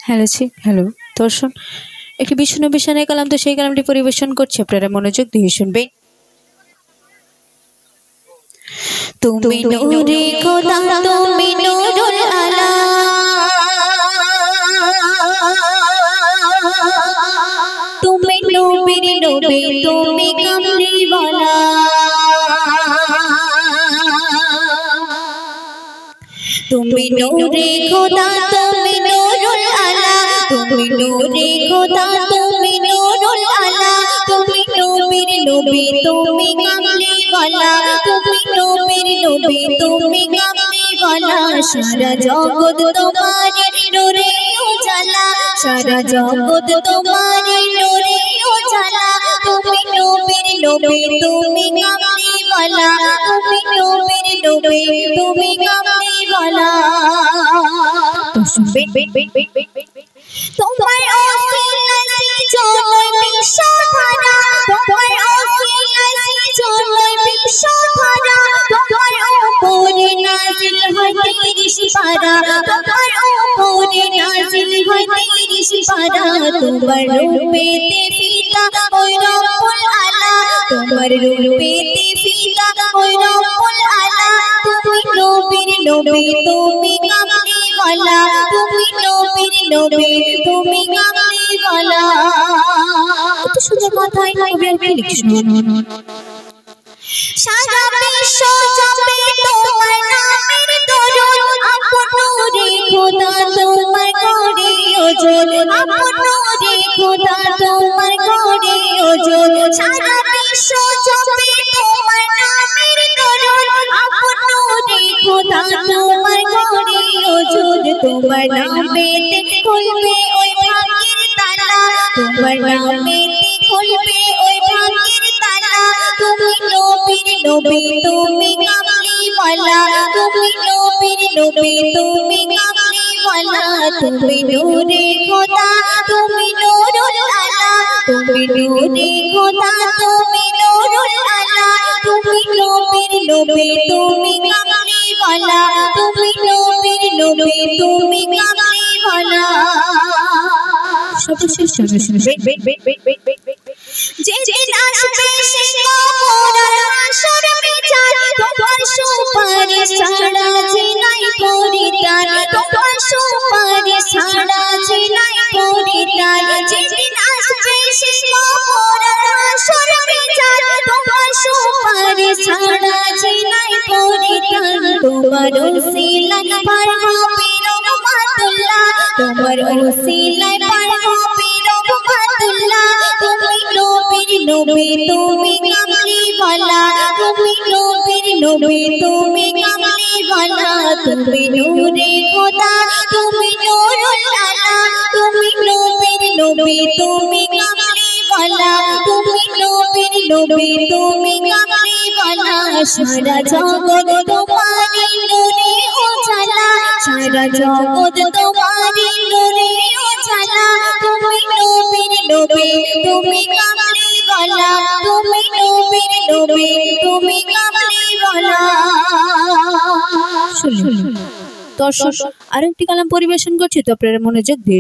Hello hello দর্শন, একটি বিষ্ণু বিশানের কালাম, তো সেই কালামটি পরিবেশন করছে, আপনারা মনোযোগ দিয়ে শুনবেন। তুমি নূরে খোদা, তুমি নূরুল আলা, তুমি নবীর নবী, তুমি কামলিওয়ালা, তুমি নূরে খোদা, তুমি নূরুল আলা, তুমি নূরে খোদা, তুমি নূরুল আলা, তুমি নবীর নবী, তুমি কামলিওয়ালা, তুমি নবীর নবী, তুমি কামলিওয়ালা। সারা জগৎ তোমার নূরে উজালা, সারা জগৎ তোমার নূরে উজালা, তুমি নবীর নবী, তুমি কামলিওয়ালা, তুমি নবীর নবী, তুমি কামলিওয়ালা। তোমার ওসিলায় চলে বিশ্বধারা, তোমার ওসিলায় চলে বিশ্বধারা, তোমার উপরে নাজিল হয় ৩০ পারা, তোমার উপরে নাজিল হয় ৩০ পারা। তোমার রূপেতে ফিদা ওই রব্বুল আলা, তোমার রূপেতে ফিদা ওই রব্বুল আলা, তুমি নবীর নবী, তুমি কামলিওয়ালা, তুমি নবীর নবী, তুমি কামলিওয়ালা। কত সুন্দর কথাই কবি লিখছেন। সারা বিশ্ব জপে তোমার নামের দরুদ, আপন নূরে খোদা তোমার করে ওজন, আপন নূরে খোদা তোমার করে ওজন। সারা বিশ্ব জপে তোমার নামের দরুদ, আপন নূরে খোদা তোমার করে ওজন। তোমার নামেতে খুলবে ওই ভাগ্যের তালা, তোমার নামেতে খুলবে ওই ভাগ্যের তালা, তুমি নবীর নবী, তুমি কামলিওয়ালা, তুমি নবীর নবী, তুমি কামলিওয়ালা। তুমি নূরে খোদা, তুমি নূরুল আলা, তুমি নূরে খোদা, তুমি নূরুল আলা, তুমি নবীর নবী, তুমি কামলিওয়ালা, তুমি নবীর নবী, তুমি কামলিওয়ালা। সর্বশ্রেষ্ঠ যেদিন আসবে সেই কবর আর হাসর বিচার, তোমার সুপারিশ ছাড়া যে নাই পরিত্রাণ, তোমার সুপারিশ ছাড়া যে নাই পরিত্রাণ। যেদিন আসবে সেই কবর আর হাসর বিচার, তোমার সুপারিশ ছাড়া যে নাই পরিত্রাণ। তোমার ওসিলায় পার হবে রহমাতুল্লাহ, তোমার ওসিলায় পার হবে রহমাতুল্লাহ। তুমি নবীর নবী, তুমি কামলিওয়ালা, তুমি নবীর নবী, তুমি কামলিওয়ালা। তুমি নূরে খোদা, তুমি নূরুল আলা, তুমি নবীর নবী, তুমি কামলিওয়ালা, তুমি নবীর নবী, তুমি কামলিওয়ালা। সারা জগৎ তোমার নূরে উজালা, সারা জগৎ তোমার নূরে উজালা, তুমি নবীর নবী, তুমি কামলিওয়ালা, তুমি নবীর নবী, তুমি কামলিওয়ালা। দর্শক, আরেকটি কালাম পরিবেশন করছি, তো আপনারা মনোযোগ দিয়ে